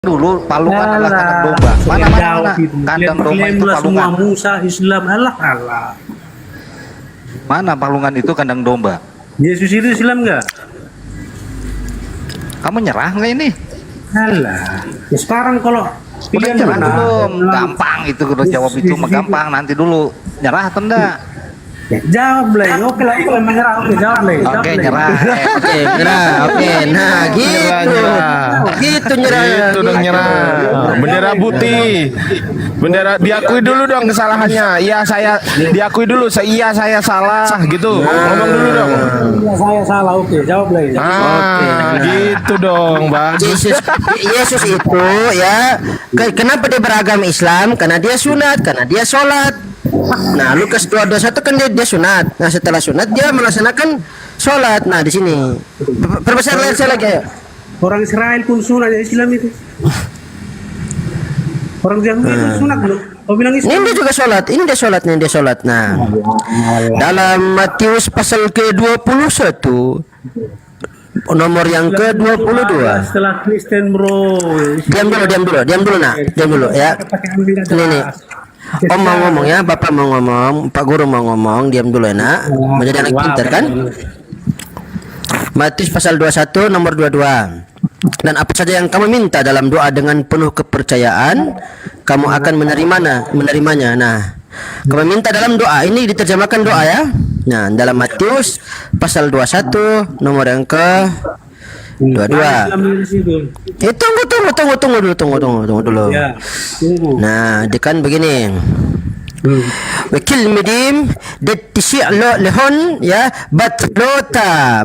Dulu Palungan adalah kandang domba. Mana kandang domba itu Palungan. Musa Islam Allah. Mana Palungan itu kandang domba? Yesus itu Islam enggak? Kamu nyerah nggak ini? Alah. Ya sekarang kalau Udah pilihan nyerah mana? belum? Gampang itu kalau jawab itu mah gampang. Nanti dulu nyerah atau enggak? Ya, jawab lah. Oke lah, menyerah. Oke, jawab lah. Oke nyerah. Oke, nyerah. Oke, nah gitu. Gitu nyerah. Itu dong nyerah. Bendera putih. Bendera diakui dulu dong kesalahannya. Iya saya diakui dulu. Iya saya salah gitu. Ngomong dulu dong. Ya, saya salah. Oke, jawab lah. Gitu dong, bagus. Yesus itu ya, kenapa dia beragama Islam? Karena dia sunat, karena dia sholat. Nah, Lukas 2:21 kan dia sunat. Nah, setelah sunat dia melaksanakan sholat. Nah, di sini perbesar lihat saya lagi ayo. Orang Israel pun sunat ya Islam itu. Orang Yahudi pun sunat belum? Kau bilang Ini Islam. dia juga sholat. Ini dia sholat, ini dia sholat. Nah, dalam Matius pasal ke-21 nomor yang ke-22. Setelah Kristen bro. Diam dulu nak, diam dulu ya. Ini nih. Om mau ngomong ya, Bapak mau ngomong, Pak Guru mau ngomong, diam dulu ya nak. Menjadi anak pintar kan? Matius pasal 21 nomor 22. Dan apa saja yang kamu minta dalam doa dengan penuh kepercayaan, kamu akan menerimanya. Nah, kamu minta dalam doa, ini diterjemahkan doa ya. Nah, dalam Matius pasal 21 nomor yang ke 22. Tunggu dulu. Ya, tunggu. Nah, dia kan begini. Wakil midim detisi'lo lehon ya batrota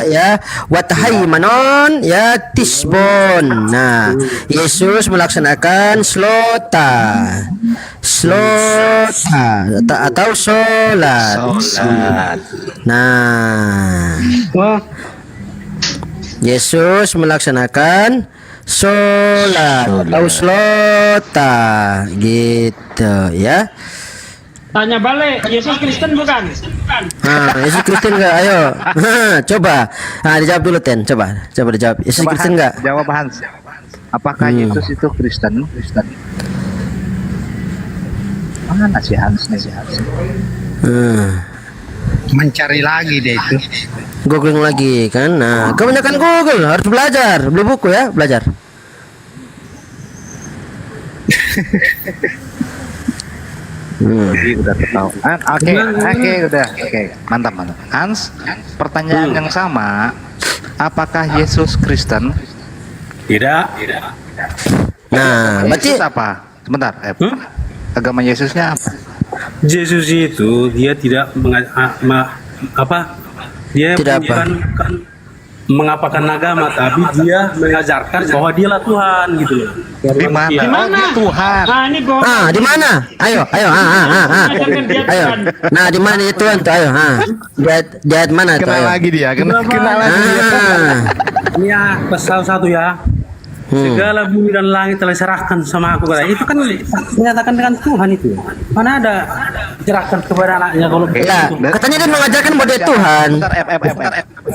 ya watahai manon ya tisbon. Nah, Yesus melaksanakan slota atau sholat. Nah, Wah, Yesus melaksanakan sholat atau slota gitu ya. Tanya balik, Yesus Kristen bukan? Nah, Yesus Kristen enggak? Ayo. Coba. Nah, dijawab dulu Ten. Coba dijawab. Yesus Coba Kristen Hans, enggak? jawab Hans. Apakah Yesus itu Kristen? Mana si Hans nih? Mencari lagi deh itu. Googling lagi kan. Nah, kebanyakan Google, harus belajar, beli buku ya, belajar. Jadi udah tahu. Oke, udah. Oke, mantap. Hans, pertanyaan yang sama. Apakah Yesus Kristen? tidak. Nah, berarti Yesus apa? Sebentar. Agama Yesusnya apa? Yesus itu dia tidak dia Tidak apa? bukan mengapakan agama, tapi dia mengajarkan bahwa dialah Tuhan gitu loh. Di mana? Di mana? Oh, dia Tuhan. Nah, ini gua. di mana? Ayo. Ajarkan dia Ayo. Tuhan. Nah, di mana dia Tuhan tuh? Ayo, Di ayat mana tuh? Kena Ayo. lagi dia, kena lagi dia. Ini ya pasal 1 ya. Segala bumi dan langit telah diserahkan sama aku. Itu kan menyatakan dengan Tuhan itu. Mana ada diserahkan kepada anaknya kalau Ya, katanya dia mengajarkan bahwa dia Tuhan. Bentar,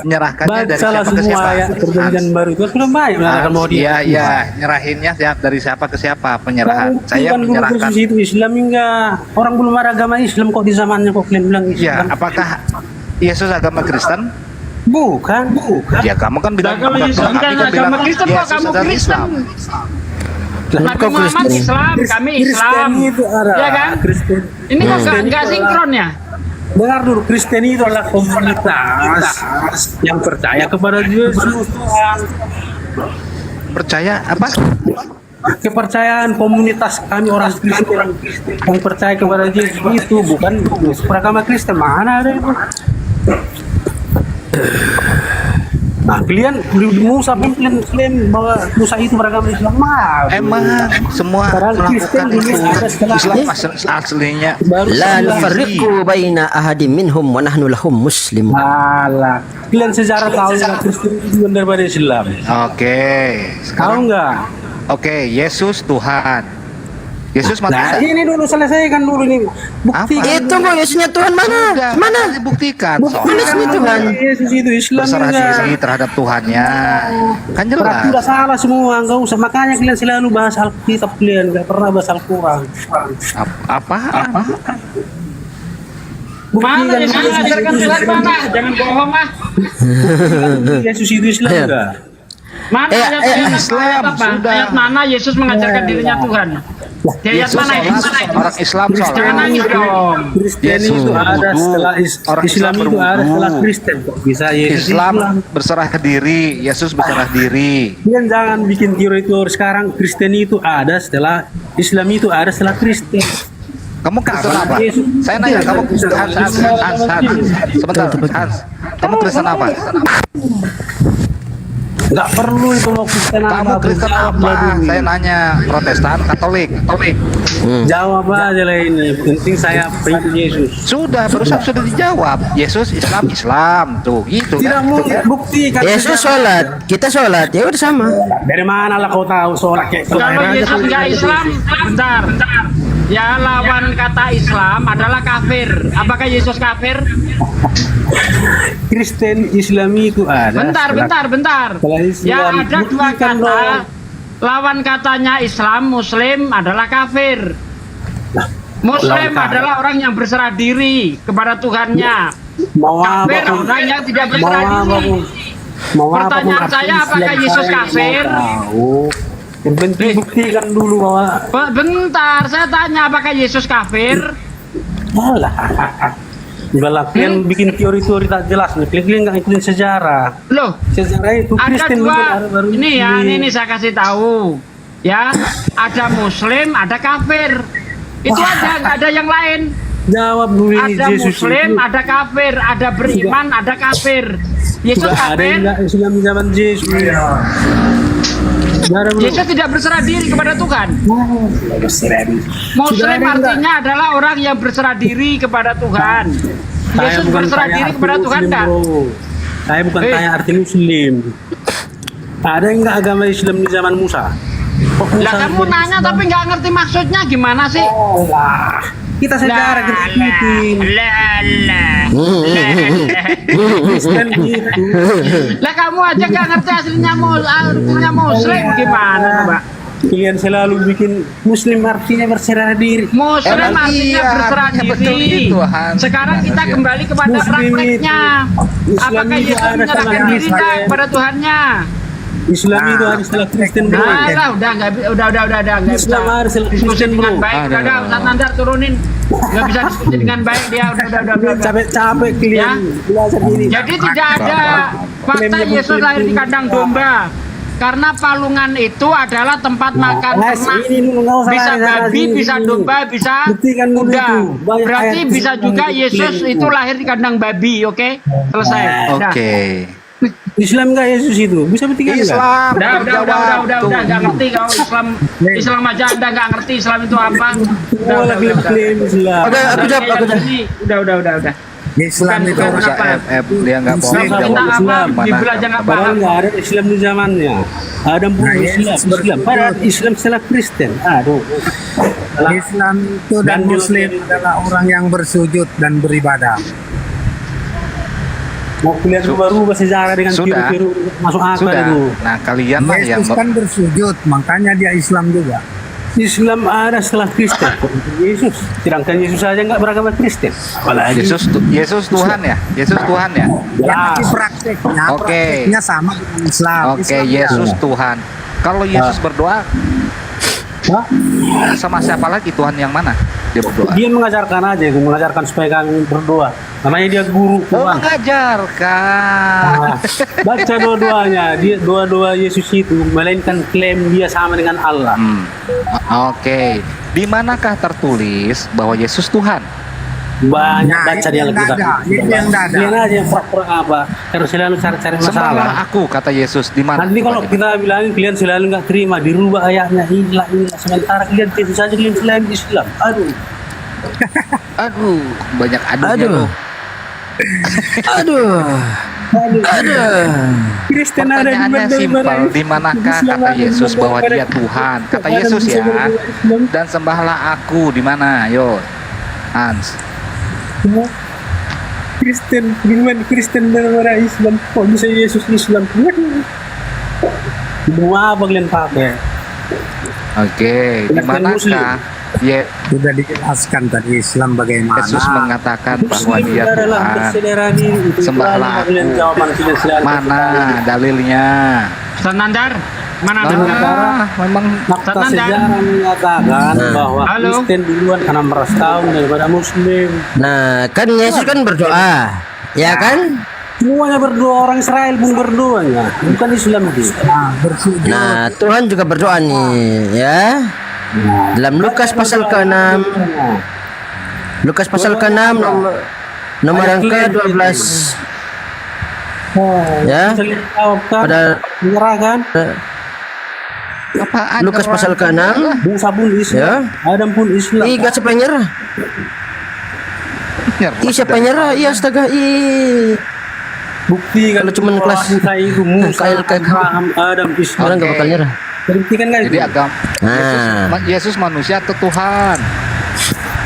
menyerahkannya dari bacalah siapa ke semua siapa? ayat perjanjian baru itu sudah banyak menyatakan bahwa dia. Iya, nyerahinnya dari siapa ke siapa penyerahan? Saya Bukan guru menyerahkan. Yesus itu Islam enggak. Orang belum ada agama Islam kok di zamannya kok kalian bilang Ya, Islam. apakah Yesus agama Kristen? Bukan. Ya, kamu kan bilang Nah, kalau Yesus bukan agama Kristen kok Yesus kamu adalah Kristen? Islam. Nabi Muhammad Islam, kami Islam. Kristen itu ada. Ya kan? Kristen. Ini kok nggak sinkron ya? Dengar dulu, Kristen itu adalah komunitas yang percaya kepada Yesus Tuhan. Percaya apa? Kepercayaan komunitas kami orang Kristen yang percaya kepada Yesus itu bukan beragama Kristen. Mana ada itu? Nah, kalian Musa pun kalian klaim bahwa Musa itu beragama Islam. Emang semua Padahal Kristen melakukan dulu itu. ada setelah- Islam aslinya. baru La sebelah. nufarriqu baina ahadin minhum wa nahnu lahum muslimun. Alah, kalian sejarah tahu nggak Kristen itu bukan daripada Islam? Oke. Tahu nggak? Oke, Yesus Tuhan. Yesus mati Nah, enggak? ini dulu selesaikan dulu ini. Bukti. Apa? Itu kok Yesusnya Tuhan mana? Sudah, Mana? dibuktikan Mana sini Tuhan? Yesus itu Islam berserah juga. diri terhadap Tuhannya. Kan Berarti jelas. udah salah semua, enggak usah. Makanya kalian selalu bahas Alkitab, kalian enggak pernah bahas Al-Quran. Apa? Mana Yesus mengajarkan Tuhan mana? Jangan bohong ah. Yesus itu Islam Ayo. enggak? Mana ayat Islam, apa? sudah. Ayat mana Yesus mengajarkan dirinya Tuhan? Di ayat Yesus mana itu? sholat, orang Islam Jangan sholat. nangis dong. Kristen Yesus itu ada berwudu. setelah Orang Islam Islam itu ada berwudu. setelah Kristen kok bisa Yesus Islam berserah diri, Yesus berserah diri. Kalian jangan bikin teori-teori sekarang Kristen itu ada setelah Islam itu ada setelah Kristen. Kamu Kristen apa? Saya nanya, kamu Hans. Sebentar, Hans. Kamu Kristen apa? Enggak perlu itu mau Kristen Kamu apa. Kristen apa? Saya nanya, Protestan, Katolik. Jawab aja lah ini. Penting saya pengikut Yesus. Sudah, barusan sudah dijawab. Yesus Islam tuh gitu Tidak kan. mau buktikan. Yesus sholat, kita sholat, ya udah sama. Dari mana lah kau tahu sholat kayak Kalau Yesus nggak Islam, bentar. Ya lawan kata Islam adalah kafir. Apakah Yesus kafir? Kristen Islam itu ada. Bentar. setelah Islam. Ya ada dua Buktikan kata. dong. Lawan katanya Islam, Muslim adalah kafir. Muslim lawan kata. adalah orang yang berserah diri kepada Tuhannya. Mau Kafir apa pun. orang yang tidak Mau berserah apa diri. pun. Mau apa pun Pertanyaan arti saya, Islam apakah Yesus saya mau kafir? tahu. Yang penting buktikan dulu bahwa Bentar, saya tanya apakah Yesus kafir? alah. Udah lah, kalian bikin teori-teori tak jelas nih. Kalian nggak ikutin sejarah. Loh, Sejarah itu ada Kristen dua. bikin baru Ini ya, ini saya kasih tahu. Ya, ada Muslim, ada kafir. Itu aja, nggak ada yang lain. Jawab dulu ini Ada Yesus Muslim, itu. ada kafir, ada beriman, ada kafir. Yesus Sudah ada yang kafir. nggak Islam di zaman Yesus. Sudah ada belum? Yesus tidak berserah diri kepada Tuhan. Sudah Muslim ada yang artinya adalah orang yang berserah diri kepada Tuhan. Saya Yesus bukan berserah tanya diri arti kepada Tuhan Muslim, kan? bro. Saya bukan Eh. tanya arti Muslim. Ada yang nggak agama Islam di zaman Musa? Kok Lah Musa kamu jadi nanya Islam? tapi nggak ngerti maksudnya gimana sih? Lah, kita sejarah kita ikutin. Kristen gitu. Lah kamu aja nggak ngerti artinya Muslim gimana coba? Kalian selalu bikin Muslim artinya berserah diri. Muslim Emang artinya iya, berserah artinya betul diri. itu, Hans. Sekarang kita Hans, ya. kembali kepada Muslim prakteknya. Islam Apakah itu Yesus ada menyerahkan sama diri Israel. tak kepada Tuhannya? Islam itu harus setelah Kristen bro. Nah, lah udah nggak udah nggak bisa Islam harus diskusi Kristen dengan bro. baik. Udah Ustaz Nandar turunin. Nggak bisa diskusi dengan baik dia. Udah. Capek-capek Ya. kalian belajar ini. Jadi tidak ada fakta Yesus lahir di kandang domba. Karena palungan itu adalah tempat makan Mas, ternak. ini dulu nggak usah Bisa lari sana babi, sini. bisa domba, bisa Buktikan dulu kuda. itu. Banyak Berarti ayat bisa Islam juga yang Yesus diklaim itu lahir di kandang babi, oke? Selesai. Udah. Oke. Islam nggak Yesus itu? Bisa buktikan nggak? Islam. Udah, nggak ngerti kau Islam aja Anda nggak ngerti Islam itu apa. Oh, lagi klaim Islam. Oke, aku jawab. Udah. Islam itu Bukan Bisa apa? FF dia nggak mau Nggak usah minta jawab apa, Islam. Bible aja nggak Padahal paham. nggak ada Islam di zamannya. Ada pun Islam. Padahal Islam setelah Kristen. Aduh. Islam itu dan Dan Muslim juga- adalah orang yang bersujud dan beribadah. Mau kuliah berubah sejarah dengan Sudah. tiru-tiru masuk akal Sudah. itu. Nah, kalian lah yang Yesus kan bersujud, makanya dia Islam juga. Islam ada setelah Kristen. Yesus. Sedangkan Yesus saja nggak beragama Kristen. Apalagi Yesus Tuhan ya? Yesus Tuhan ya? Ya, Ya. tapi prakteknya, Oke. prakteknya sama dengan Islam. Oke, Islam Yesus ya. Tuhan. Kalau Yesus berdoa Hah? sama siapa lagi Tuhan yang mana? Dia berdoa. Dia mengajarkan aja itu, mengajarkan supaya kalian berdoa. Namanya dia guru Oh, Tuhan. mengajarkan. Nah, baca doa-doanya, dia doa-doa Yesus itu melainkan klaim dia sama dengan Allah. Oke. Di manakah tertulis bahwa Yesus Tuhan? Banyak Nah, baca itu dia yang lagi. nggak ada, itu yang nggak ada. Dia aja yang pura-pura apa? Terus selalu cari-cari Sembahlah masalah. aku, kata Yesus. Di mana? Nanti kalau kita bilangin kalian selalu nggak terima, dirubah ayatnya inilah. Sementara kalian Yesus saja kalian selain Islam. Aduh. Aduh, banyak aduhnya Aduh. lu. Aduh. Kristen ada di Pertanyaannya simpel, di manakah kata Yesus bahwa dia Tuhan? Kata Yesus ya, dan sembahlah aku di mana? Yo, Hans. Kristen, gimana Kristen dan Islam? Kok bisa Yesus Islam? Semua apa kalian pakai? Oke, di manakah Sudah dijelaskan tadi Islam bagaimana. Yesus mengatakan bahwa dia Saudara, Tuhan? bersaudara diri, itu Sembahlah apa kalian aku. jawaban kalian selalu? Mana dalilnya? Senandar, mana ada? Memang Fakta Tanda. sejarah menyatakan bahwa Halo. Kristen duluan 16 tahun daripada Muslim. Nah, kan Yesus kan berdoa, ya kan? Semuanya berdoa, orang Israel pun berdoa ya, bukan Islam itu. Nah, bersujud. Nah, Tuhan juga berdoa nih, ya. Dalam Lukas pasal ke-6, Lukas pasal ke-6 nomor yang ke-12, ya. Pada menyerahkan apaan? Lukas pasal ke-6, Musa pun Islam, ya. Adam pun Islam. Iga siapa yang nyerah? Ih, siapa yang nyerah? Iya, astaga, ih. Bukti Kalau cuman kelas Musa itu Musa, KLK. Abraham, Adam, Islam. Orang nggak bakal nyerah. Buktikan kan Jadi itu? agama Nah, Yesus manusia atau Tuhan?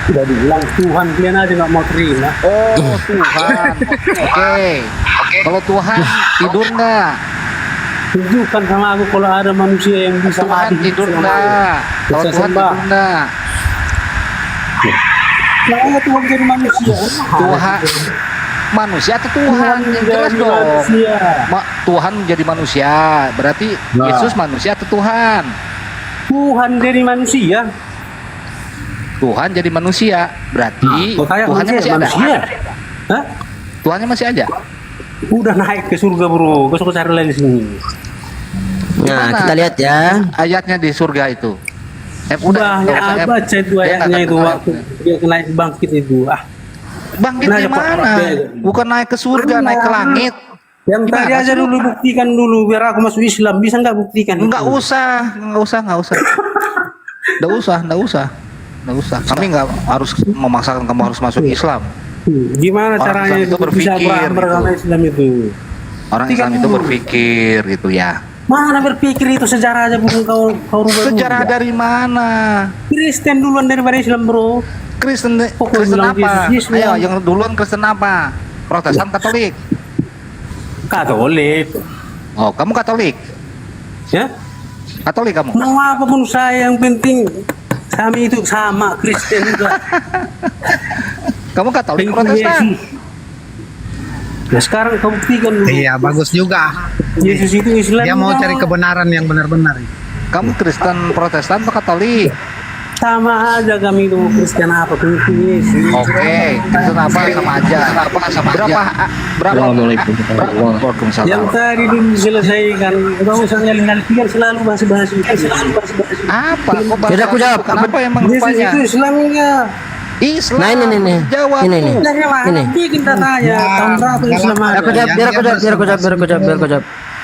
Sudah dibilang Tuhan, kalian aja nggak mau terima. Oh, Tuhan. Oke. Kalau Tuhan tidur nggak? Tunjukkan sama aku kalau ada manusia yang bisa Tuhan adil tidur sama nggak? aku. Kalau Bisa Tuhan sembah. tidur nggak? Nah, Tuhan jadi manusia. Tuhan manusia atau Tuhan? Yang jelas jadi dong. manusia. Tuhan menjadi manusia. Berarti Yesus manusia atau Tuhan? Tuhan jadi manusia. Tuhan jadi manusia. Berarti Kayak Tuhannya masih ada. manusia. Hah? Tuhannya masih ada. Udah naik ke surga bro, besok cari lagi sini. nah kita lihat ya. Ayatnya di surga itu. Udah ya, baca itu ayatnya itu waktu dia naik bangkit itu. Bangkit Nah, di ya, Pak. mana? Bukan naik ke surga, naik ke langit. Yang Gimana tadi aja sih? dulu buktikan dulu biar aku masuk Islam. Bisa nggak buktikan? Enggak itu? usah. Enggak usah. Kami nggak harus memaksakan kamu harus masuk Islam. Gimana Orang caranya Islam itu bisa berpikir, beragama gitu. Islam itu? Orang Buktikan Islam itu dulu. berpikir gitu ya. Mana berpikir itu sejarah aja bukan kau rubah. Sejarah dari mana? Kristen duluan daripada Islam bro. Kristen Pokoknya Kristen bilang apa? Yesus, Ayo, Islam. yang duluan Kristen apa? Protestan, Katolik. Katolik. Oh, kamu Katolik? Ya? Katolik kamu? Mau apapun saya yang penting kami itu sama Kristen juga. Kamu Katolik, Penting Protestan? Yesus. Nah sekarang kau buktikan dulu. Iya, bagus juga. Yesus itu Islam. Dia mau juga. cari kebenaran yang benar-benar. Kamu Kristen, Protestan atau Katolik? Sama aja kami itu Kristen apa pengikut Yesus. Oke, Kristen apa sama aja. Berapa? Waalaikumsalam. Yang tadi dulu diselesaikan. Kau usah nyali-nyali pikir selalu bahas-bahas itu. Apa? Kok bahas Yaudah, aku jawab. Kenapa emang Yesus rupanya? itu Islamnya. Islam. Nah, ini. Jawab Ini. tuh. Ini. Bikin tanya tahun berapa Islam ada? Biar aku jawab.